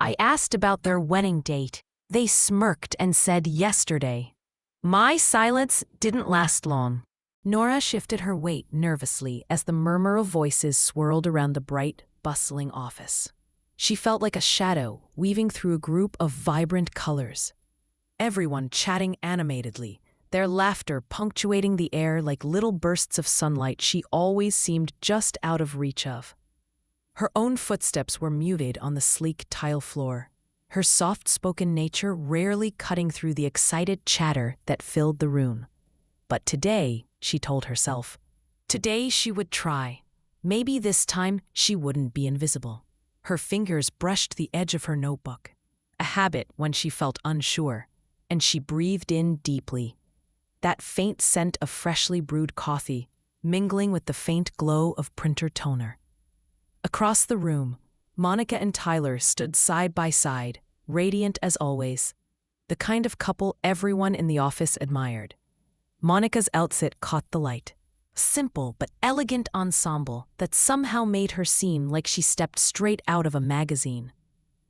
I asked about their wedding date. They smirked and said yesterday. My silence didn't last long. Nora shifted her weight nervously as the murmur of voices swirled around the bright, bustling office. She felt like a shadow weaving through a group of vibrant colors. Everyone chatting animatedly, their laughter punctuating the air like little bursts of sunlight she always seemed just out of reach of. Her own footsteps were muted on the sleek tile floor, her soft-spoken nature rarely cutting through the excited chatter that filled the room. But today, she told herself, today she would try. Maybe this time she wouldn't be invisible. Her fingers brushed the edge of her notebook, a habit when she felt unsure, and she breathed in deeply. That faint scent of freshly brewed coffee, mingling with the faint glow of printer toner. Across the room, Monica and Tyler stood side by side, radiant as always, the kind of couple everyone in the office admired. Monica's outfit caught the light. Simple but elegant ensemble that somehow made her seem like she stepped straight out of a magazine.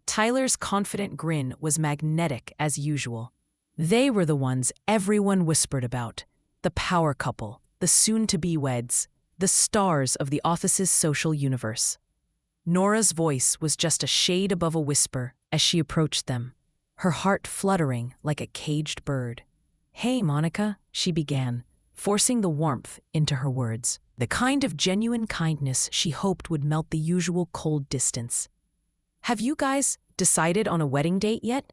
Tyler's confident grin was magnetic as usual. They were the ones everyone whispered about, the power couple, the soon-to-be weds, the stars of the office's social universe. Nora's voice was just a shade above a whisper as she approached them, her heart fluttering like a caged bird. "Hey, Monica," she began, forcing the warmth into her words, the kind of genuine kindness she hoped would melt the usual cold distance. "Have you guys decided on a wedding date yet?"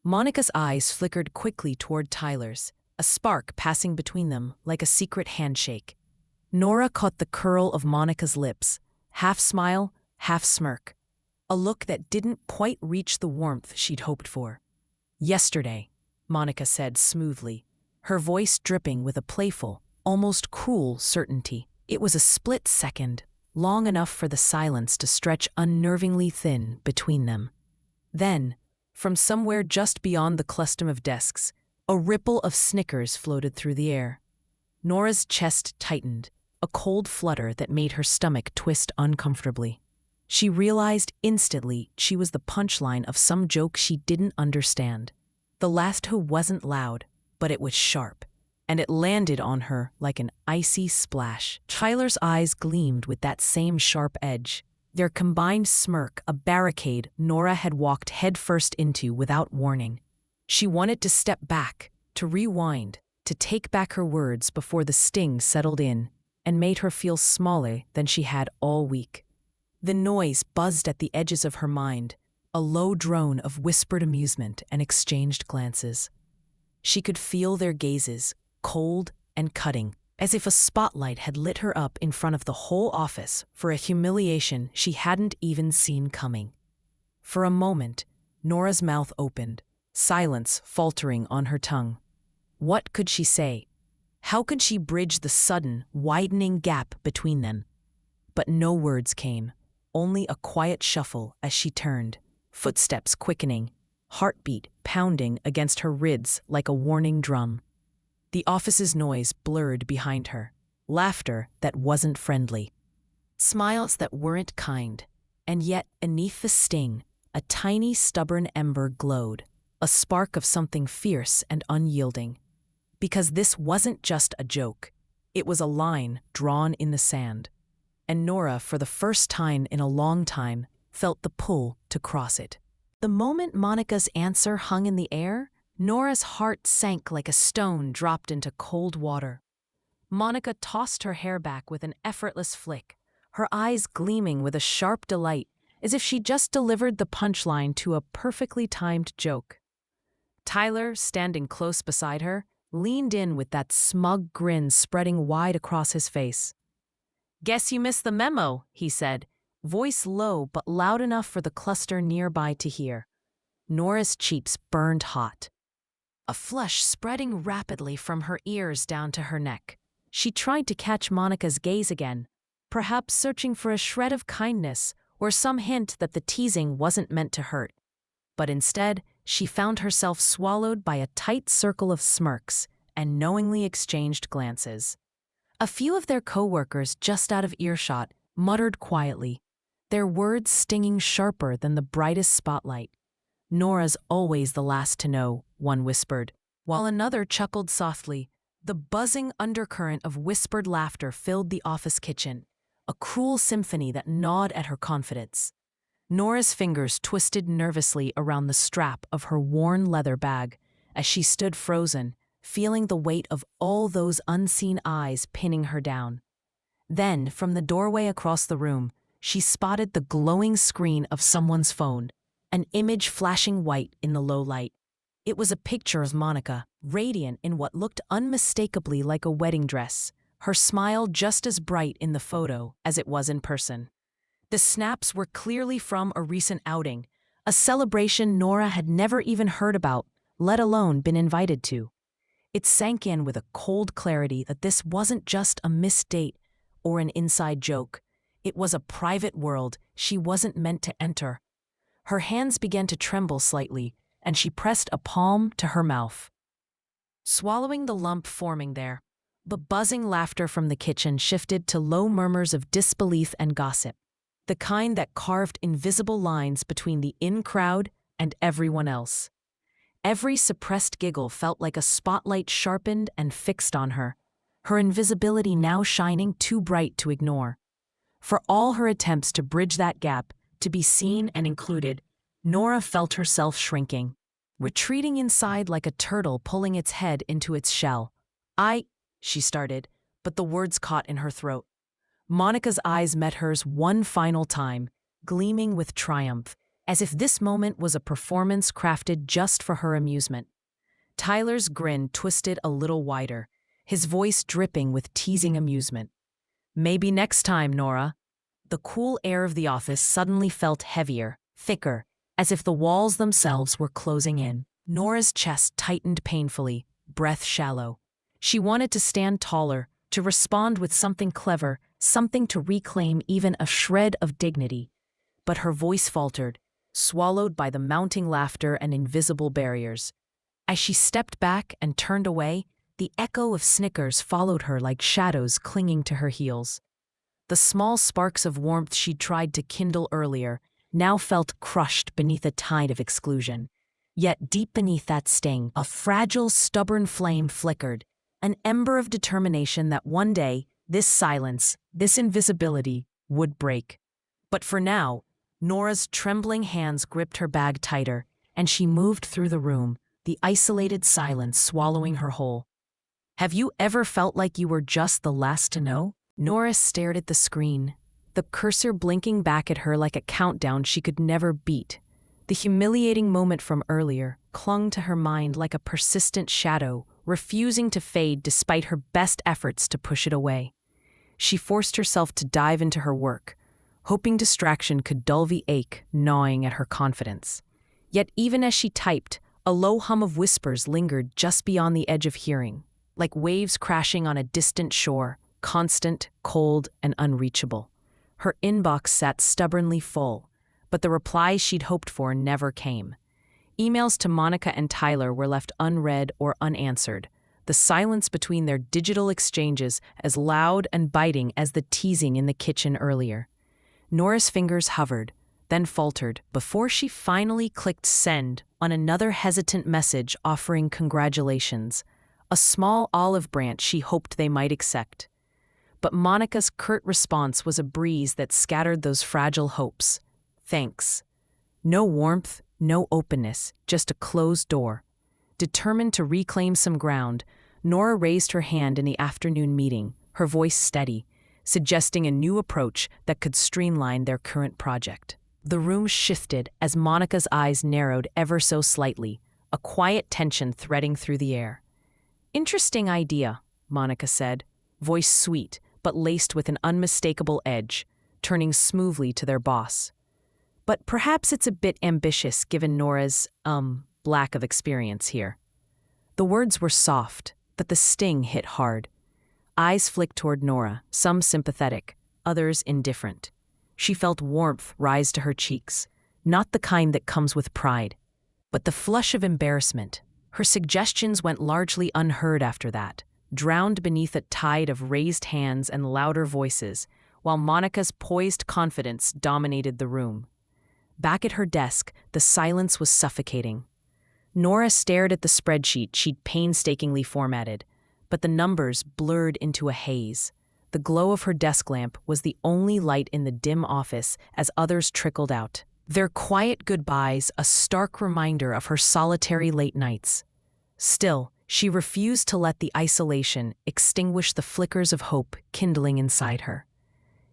Monica's eyes flickered quickly toward Tyler's, a spark passing between them like a secret handshake. Nora caught the curl of Monica's lips, half smile, half smirk, a look that didn't quite reach the warmth she'd hoped for. "Yesterday," Monica said smoothly, her voice dripping with a playful, almost cruel certainty. It was a split second, long enough for the silence to stretch unnervingly thin between them. Then, from somewhere just beyond the cluster of desks, a ripple of snickers floated through the air. Nora's chest tightened, a cold flutter that made her stomach twist uncomfortably. She realized instantly she was the punchline of some joke she didn't understand. The laughter wasn't loud, but it was sharp, and it landed on her like an icy splash. Tyler's eyes gleamed with that same sharp edge, their combined smirk a barricade Nora had walked headfirst into without warning. She wanted to step back, to rewind, to take back her words before the sting settled in and made her feel smaller than she had all week. The noise buzzed at the edges of her mind, a low drone of whispered amusement and exchanged glances. She could feel their gazes, cold and cutting, as if a spotlight had lit her up in front of the whole office for a humiliation she hadn't even seen coming. For a moment, Nora's mouth opened, silence faltering on her tongue. What could she say? How could she bridge the sudden, widening gap between them? But no words came, only a quiet shuffle as she turned, footsteps quickening, heartbeat pounding against her ribs like a warning drum. The office's noise blurred behind her, laughter that wasn't friendly, smiles that weren't kind, and yet beneath the sting, a tiny stubborn ember glowed, a spark of something fierce and unyielding. Because this wasn't just a joke, it was a line drawn in the sand, and Nora, for the first time in a long time, felt the pull to cross it. The moment Monica's answer hung in the air, Nora's heart sank like a stone dropped into cold water. Monica tossed her hair back with an effortless flick, her eyes gleaming with a sharp delight, as if she just delivered the punchline to a perfectly timed joke. Tyler, standing close beside her, leaned in with that smug grin spreading wide across his face. "Guess you missed the memo," he said, voice low but loud enough for the cluster nearby to hear. Nora's cheeks burned hot, a flush spreading rapidly from her ears down to her neck. She tried to catch Monica's gaze again, perhaps searching for a shred of kindness or some hint that the teasing wasn't meant to hurt. But instead, she found herself swallowed by a tight circle of smirks and knowingly exchanged glances. A few of their co-workers just out of earshot muttered quietly, their words stinging sharper than the brightest spotlight. "Nora's always the last to know," one whispered, while another chuckled softly. The buzzing undercurrent of whispered laughter filled the office kitchen, a cruel symphony that gnawed at her confidence. Nora's fingers twisted nervously around the strap of her worn leather bag as she stood frozen, feeling the weight of all those unseen eyes pinning her down. Then, from the doorway across the room, she spotted the glowing screen of someone's phone, an image flashing white in the low light. It was a picture of Monica, radiant in what looked unmistakably like a wedding dress, her smile just as bright in the photo as it was in person. The snaps were clearly from a recent outing, a celebration Nora had never even heard about, let alone been invited to. It sank in with a cold clarity that this wasn't just a missed date or an inside joke. It was a private world she wasn't meant to enter. Her hands began to tremble slightly, and she pressed a palm to her mouth, swallowing the lump forming there. The buzzing laughter from the kitchen shifted to low murmurs of disbelief and gossip, the kind that carved invisible lines between the in-crowd and everyone else. Every suppressed giggle felt like a spotlight sharpened and fixed on her, her invisibility now shining too bright to ignore. For all her attempts to bridge that gap, to be seen and included, Nora felt herself shrinking, retreating inside like a turtle pulling its head into its shell. She started, but the words caught in her throat. Monica's eyes met hers one final time, gleaming with triumph, as if this moment was a performance crafted just for her amusement. Tyler's grin twisted a little wider, his voice dripping with teasing amusement. "Maybe next time, Nora." The cool air of the office suddenly felt heavier, thicker, as if the walls themselves were closing in. Nora's chest tightened painfully, breath shallow. She wanted to stand taller, to respond with something clever, something to reclaim even a shred of dignity. But her voice faltered, swallowed by the mounting laughter and invisible barriers. As she stepped back and turned away, the echo of snickers followed her like shadows clinging to her heels. The small sparks of warmth she'd tried to kindle earlier now felt crushed beneath a tide of exclusion. Yet deep beneath that sting, a fragile, stubborn flame flickered, an ember of determination that one day, this silence, this invisibility, would break. But for now, Nora's trembling hands gripped her bag tighter, and she moved through the room, the isolated silence swallowing her whole. "Have you ever felt like you were just the last to know?" Nora stared at the screen, the cursor blinking back at her like a countdown she could never beat. The humiliating moment from earlier clung to her mind like a persistent shadow, refusing to fade despite her best efforts to push it away. She forced herself to dive into her work, hoping distraction could dull the ache gnawing at her confidence. Yet even as she typed, a low hum of whispers lingered just beyond the edge of hearing, like waves crashing on a distant shore, constant, cold, and unreachable. Her inbox sat stubbornly full, but the replies she'd hoped for never came. Emails to Monica and Tyler were left unread or unanswered, the silence between their digital exchanges as loud and biting as the teasing in the kitchen earlier. Nora's fingers hovered, then faltered, before she finally clicked send on another hesitant message offering congratulations, a small olive branch she hoped they might accept. But Monica's curt response was a breeze that scattered those fragile hopes. "Thanks." No warmth, no openness, just a closed door. Determined to reclaim some ground, Nora raised her hand in the afternoon meeting, her voice steady, suggesting a new approach that could streamline their current project. The room shifted as Monica's eyes narrowed ever so slightly, a quiet tension threading through the air. "Interesting idea," Monica said, voice sweet but laced with an unmistakable edge, turning smoothly to their boss. "But perhaps it's a bit ambitious given Nora's, lack of experience here." The words were soft, but the sting hit hard. Eyes flicked toward Nora, some sympathetic, others indifferent. She felt warmth rise to her cheeks, not the kind that comes with pride, but the flush of embarrassment. Her suggestions went largely unheard after that, drowned beneath a tide of raised hands and louder voices, while Monica's poised confidence dominated the room. Back at her desk, the silence was suffocating. Nora stared at the spreadsheet she'd painstakingly formatted, but the numbers blurred into a haze. The glow of her desk lamp was the only light in the dim office as others trickled out. Their quiet goodbyes a stark reminder of her solitary late nights. Still, she refused to let the isolation extinguish the flickers of hope kindling inside her.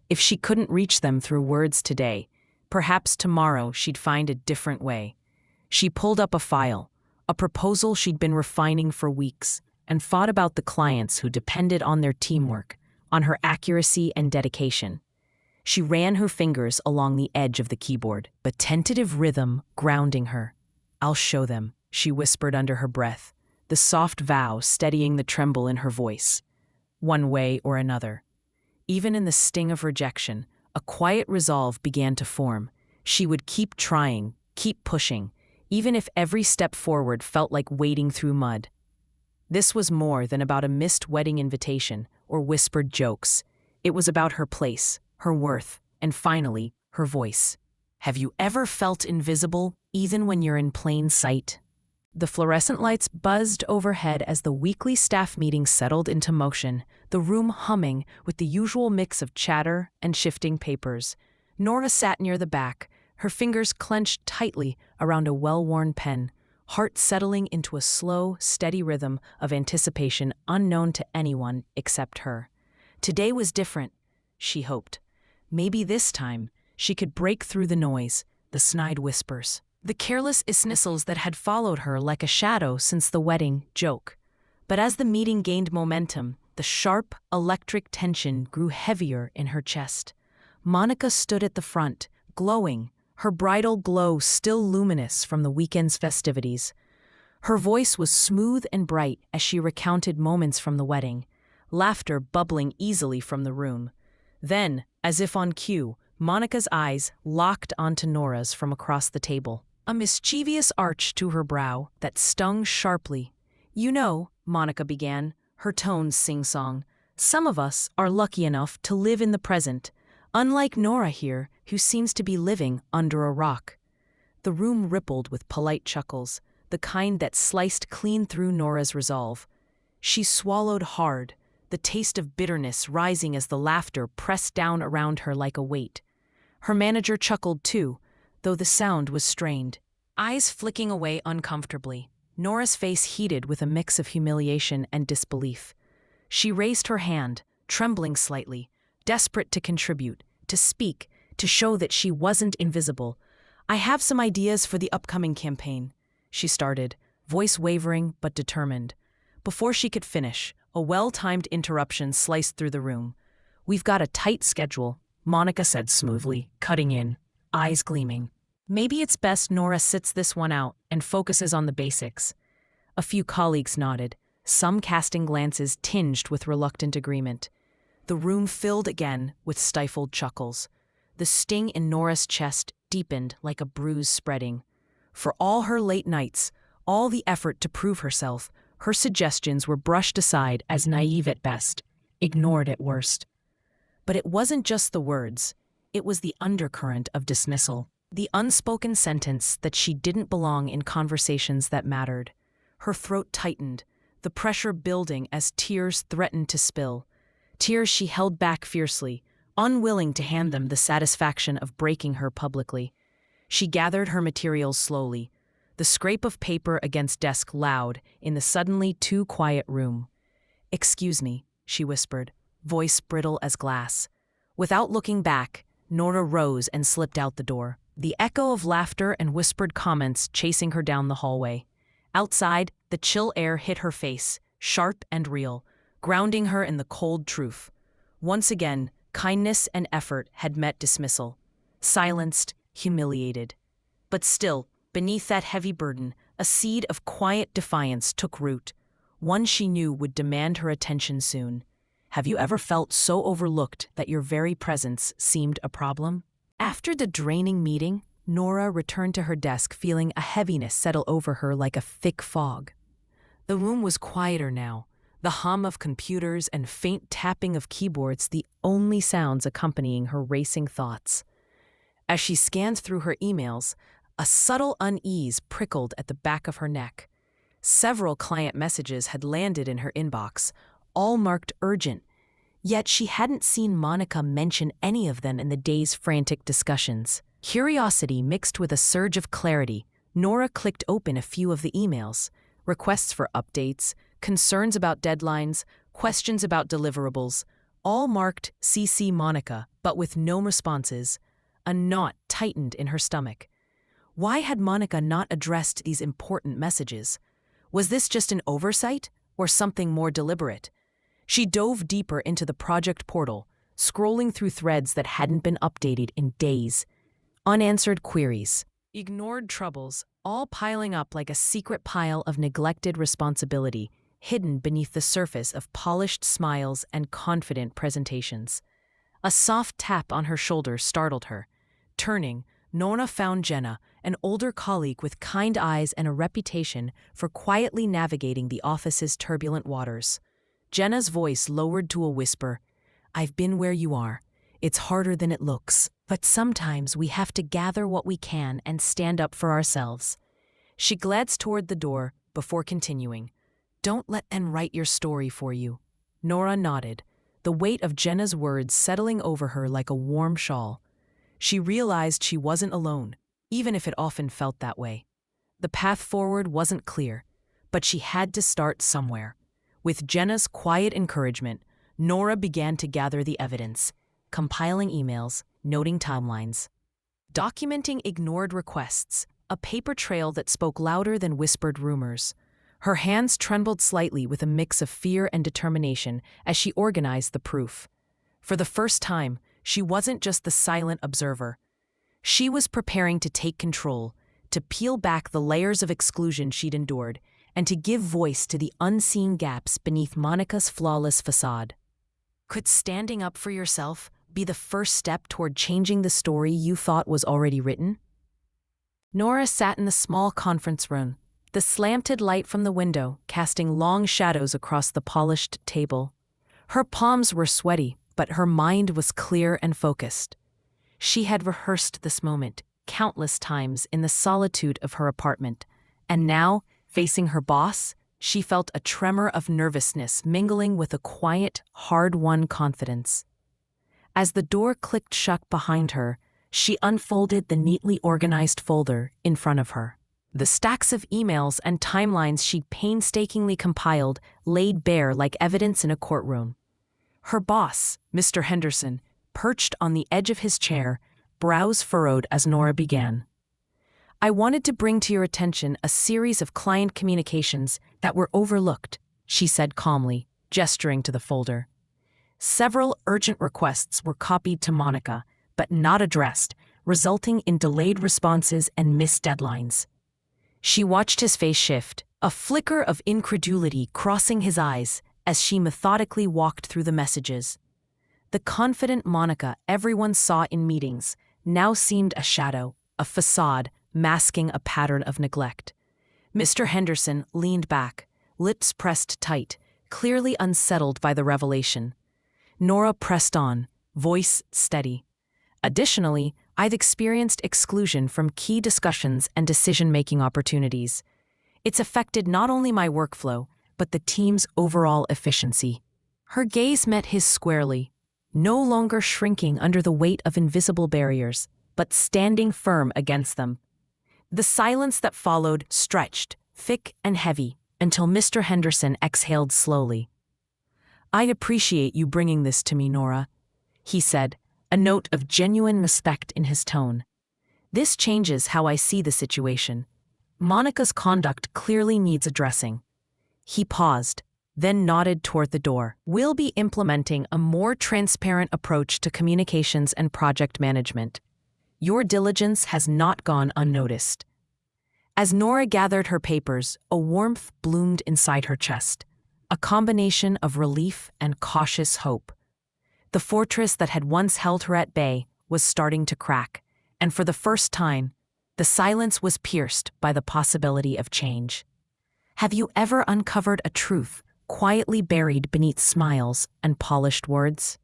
If she couldn't reach them through words today, perhaps tomorrow she'd find a different way. She pulled up a file, a proposal she'd been refining for weeks, and thought about the clients who depended on their teamwork, on her accuracy and dedication. She ran her fingers along the edge of the keyboard, a tentative rhythm grounding her. "I'll show them," she whispered under her breath, the soft vow steadying the tremble in her voice. One way or another. Even in the sting of rejection, a quiet resolve began to form. She would keep trying, keep pushing, even if every step forward felt like wading through mud. This was more than about a missed wedding invitation or whispered jokes. It was about her place, her worth, and finally, her voice. Have you ever felt invisible, even when you're in plain sight? The fluorescent lights buzzed overhead as the weekly staff meeting settled into motion, the room humming with the usual mix of chatter and shifting papers. Nora sat near the back, her fingers clenched tightly around a well-worn pen, heart settling into a slow, steady rhythm of anticipation unknown to anyone except her. Today was different, she hoped. Maybe this time she could break through the noise, the snide whispers, the careless dismissals that had followed her like a shadow since the wedding joke. But as the meeting gained momentum, the sharp, electric tension grew heavier in her chest. Monica stood at the front, glowing, her bridal glow still luminous from the weekend's festivities. Her voice was smooth and bright as she recounted moments from the wedding, laughter bubbling easily from the room. Then, as if on cue, Monica's eyes locked onto Nora's from across the table, a mischievous arch to her brow that stung sharply. "You know," Monica began, her tones sing-song, "some of us are lucky enough to live in the present, unlike Nora here, who seems to be living under a rock." The room rippled with polite chuckles, the kind that sliced clean through Nora's resolve. She swallowed hard, the taste of bitterness rising as the laughter pressed down around her like a weight. Her manager chuckled too, though the sound was strained. Eyes flicking away uncomfortably, Nora's face heated with a mix of humiliation and disbelief. She raised her hand, trembling slightly, desperate to contribute, to speak, to show that she wasn't invisible. "I have some ideas for the upcoming campaign," she started, voice wavering but determined. Before she could finish, a well-timed interruption sliced through the room. "We've got a tight schedule," Monica said smoothly, cutting in, eyes gleaming. "Maybe it's best Nora sits this one out and focuses on the basics." A few colleagues nodded, some casting glances tinged with reluctant agreement. The room filled again with stifled chuckles. The sting in Nora's chest deepened like a bruise spreading. For all her late nights, all the effort to prove herself, her suggestions were brushed aside as naive at best, ignored at worst. But it wasn't just the words, it was the undercurrent of dismissal, the unspoken sentence that she didn't belong in conversations that mattered. Her throat tightened, the pressure building as tears threatened to spill. Tears she held back fiercely, unwilling to hand them the satisfaction of breaking her publicly. She gathered her materials slowly, the scrape of paper against desk loud in the suddenly too quiet room. "Excuse me," she whispered, voice brittle as glass. Without looking back, Nora rose and slipped out the door, the echo of laughter and whispered comments chasing her down the hallway. Outside, the chill air hit her face, sharp and real, grounding her in the cold truth. Once again, kindness and effort had met dismissal. Silenced, humiliated. But still, beneath that heavy burden, a seed of quiet defiance took root, one she knew would demand her attention soon. Have you ever felt so overlooked that your very presence seemed a problem? After the draining meeting, Nora returned to her desk feeling a heaviness settle over her like a thick fog. The room was quieter now, the hum of computers and faint tapping of keyboards the only sounds accompanying her racing thoughts. As she scanned through her emails, a subtle unease prickled at the back of her neck. Several client messages had landed in her inbox, all marked urgent, yet she hadn't seen Monica mention any of them in the day's frantic discussions. Curiosity mixed with a surge of clarity, Nora clicked open a few of the emails: requests for updates, concerns about deadlines, questions about deliverables, all marked CC Monica, but with no responses. A knot tightened in her stomach. Why had Monica not addressed these important messages? Was this just an oversight, or something more deliberate? She dove deeper into the project portal, scrolling through threads that hadn't been updated in days. Unanswered queries, ignored troubles, all piling up like a secret pile of neglected responsibility, hidden beneath the surface of polished smiles and confident presentations. A soft tap on her shoulder startled her. Turning, Nora found Jenna, an older colleague with kind eyes and a reputation for quietly navigating the office's turbulent waters. Jenna's voice lowered to a whisper. "I've been where you are. It's harder than it looks, but sometimes we have to gather what we can and stand up for ourselves." She glanced toward the door before continuing. "Don't let them write your story for you." Nora nodded, the weight of Jenna's words settling over her like a warm shawl. She realized she wasn't alone, even if it often felt that way. The path forward wasn't clear, but she had to start somewhere. With Jenna's quiet encouragement, Nora began to gather the evidence, compiling emails, noting timelines, documenting ignored requests, a paper trail that spoke louder than whispered rumors. Her hands trembled slightly with a mix of fear and determination as she organized the proof. For the first time, she wasn't just the silent observer. She was preparing to take control, to peel back the layers of exclusion she'd endured, and to give voice to the unseen gaps beneath Monica's flawless facade. Could standing up for yourself be the first step toward changing the story you thought was already written? Nora sat in the small conference room, the slanted light from the window casting long shadows across the polished table. Her palms were sweaty, but her mind was clear and focused. She had rehearsed this moment countless times in the solitude of her apartment, and now, facing her boss, she felt a tremor of nervousness mingling with a quiet, hard-won confidence. As the door clicked shut behind her, she unfolded the neatly organized folder in front of her. The stacks of emails and timelines she'd painstakingly compiled laid bare like evidence in a courtroom. Her boss, Mr. Henderson, perched on the edge of his chair, brows furrowed as Nora began. "I wanted to bring to your attention a series of client communications that were overlooked," she said calmly, gesturing to the folder. Several urgent requests were copied to Monica, but not addressed, resulting in delayed responses and missed deadlines. She watched his face shift, a flicker of incredulity crossing his eyes as she methodically walked through the messages. The confident Monica everyone saw in meetings now seemed a shadow, a facade, masking a pattern of neglect. Mr. Henderson leaned back, lips pressed tight, clearly unsettled by the revelation. Nora pressed on, voice steady. "Additionally, I've experienced exclusion from key discussions and decision-making opportunities. It's affected not only my workflow, but the team's overall efficiency." Her gaze met his squarely, no longer shrinking under the weight of invisible barriers, but standing firm against them. The silence that followed stretched, thick and heavy, until Mr. Henderson exhaled slowly. "I appreciate you bringing this to me, Nora," he said, a note of genuine respect in his tone. "This changes how I see the situation. Monica's conduct clearly needs addressing." He paused, then nodded toward the door. "We'll be implementing a more transparent approach to communications and project management. Your diligence has not gone unnoticed." As Nora gathered her papers, a warmth bloomed inside her chest, a combination of relief and cautious hope. The fortress that had once held her at bay was starting to crack, and for the first time, the silence was pierced by the possibility of change. Have you ever uncovered a truth quietly buried beneath smiles and polished words.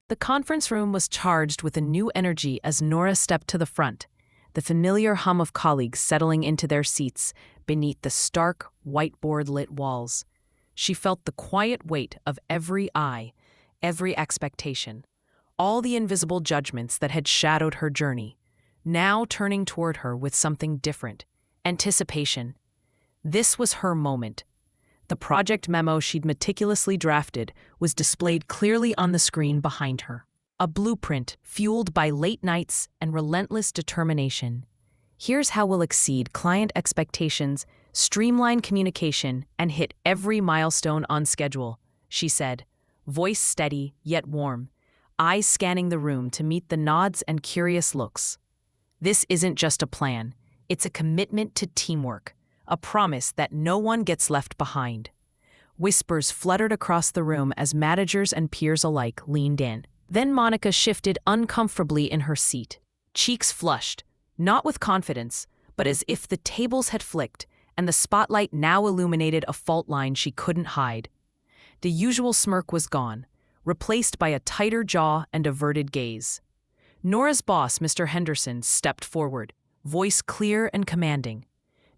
The conference room was charged with a new energy as Nora stepped to the front, the familiar hum of colleagues settling into their seats beneath the stark, whiteboard-lit walls. She felt the quiet weight of every eye, every expectation, all the invisible judgments that had shadowed her journey, now turning toward her with something different: anticipation. This was her moment. The project memo she'd meticulously drafted was displayed clearly on the screen behind her. A blueprint fueled by late nights and relentless determination. Here's how we'll exceed client expectations, streamline communication, and hit every milestone on schedule, she said, voice steady yet warm, eyes scanning the room to meet the nods and curious looks. This isn't just a plan, it's a commitment to teamwork, a promise that no one gets left behind. Whispers fluttered across the room as managers and peers alike leaned in. Then Monica shifted uncomfortably in her seat, cheeks flushed, not with confidence, but as if the tables had flicked and the spotlight now illuminated a fault line she couldn't hide. The usual smirk was gone, replaced by a tighter jaw and averted gaze. Nora's boss, Mr. Henderson, stepped forward, voice clear and commanding.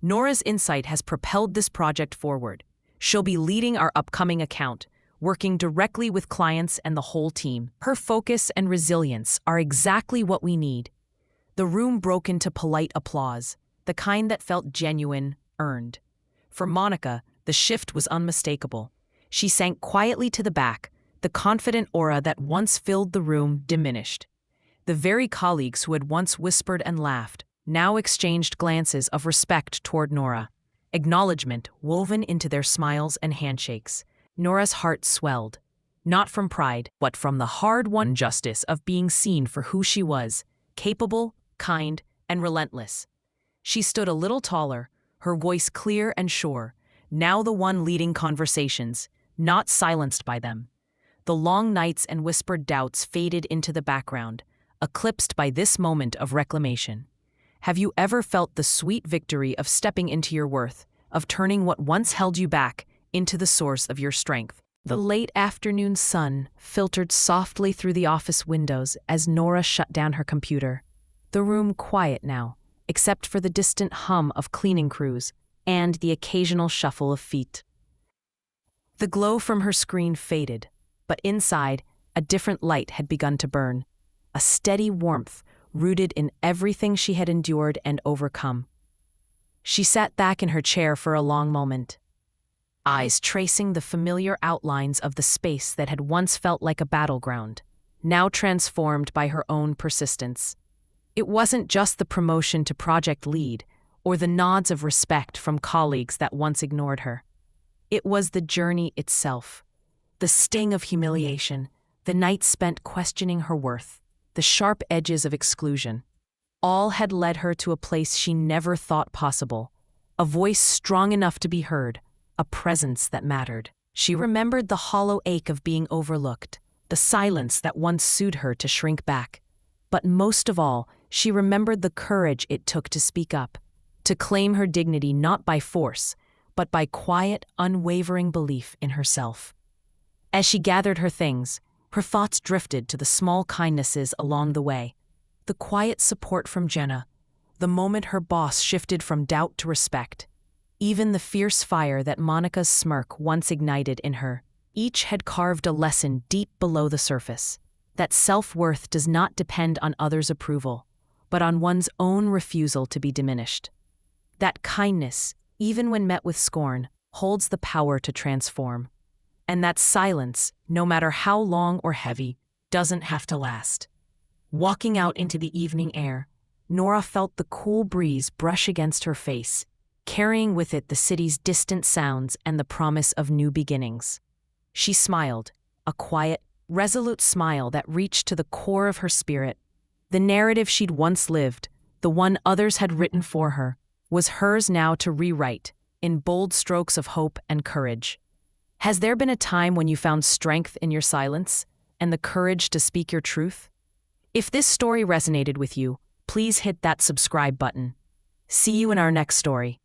Nora's insight has propelled this project forward. She'll be leading our upcoming account, working directly with clients and the whole team. Her focus and resilience are exactly what we need. The room broke into polite applause, the kind that felt genuine, earned. For Monica, the shift was unmistakable. She sank quietly to the back, the confident aura that once filled the room diminished. The very colleagues who had once whispered and laughed now exchanged glances of respect toward Nora, acknowledgement woven into their smiles and handshakes. Nora's heart swelled, not from pride, but from the hard-won justice of being seen for who she was, capable, kind, and relentless. She stood a little taller, her voice clear and sure, now the one leading conversations, not silenced by them. The long nights and whispered doubts faded into the background, eclipsed by this moment of reclamation. Have you ever felt the sweet victory of stepping into your worth, of turning what once held you back into the source of your strength? The late afternoon sun filtered softly through the office windows as Nora shut down her computer. The room quiet now, except for the distant hum of cleaning crews and the occasional shuffle of feet. The glow from her screen faded, but inside, a different light had begun to burn, a steady warmth rooted in everything she had endured and overcome. She sat back in her chair for a long moment, eyes tracing the familiar outlines of the space that had once felt like a battleground, now transformed by her own persistence. It wasn't just the promotion to project lead or the nods of respect from colleagues that once ignored her. It was the journey itself, the sting of humiliation, the nights spent questioning her worth, the sharp edges of exclusion. All had led her to a place she never thought possible, a voice strong enough to be heard, a presence that mattered. She remembered the hollow ache of being overlooked, the silence that once sued her to shrink back. But most of all, she remembered the courage it took to speak up, to claim her dignity not by force, but by quiet, unwavering belief in herself. As she gathered her things, her thoughts drifted to the small kindnesses along the way. The quiet support from Jenna, the moment her boss shifted from doubt to respect, even the fierce fire that Monica's smirk once ignited in her. Each had carved a lesson deep below the surface, that self-worth does not depend on others' approval, but on one's own refusal to be diminished. That kindness, even when met with scorn, holds the power to transform. And that silence, no matter how long or heavy, doesn't have to last. Walking out into the evening air, Nora felt the cool breeze brush against her face, carrying with it the city's distant sounds and the promise of new beginnings. She smiled, a quiet, resolute smile that reached to the core of her spirit. The narrative she'd once lived, the one others had written for her, was hers now to rewrite, in bold strokes of hope and courage. Has there been a time when you found strength in your silence and the courage to speak your truth? If this story resonated with you, please hit that subscribe button. See you in our next story.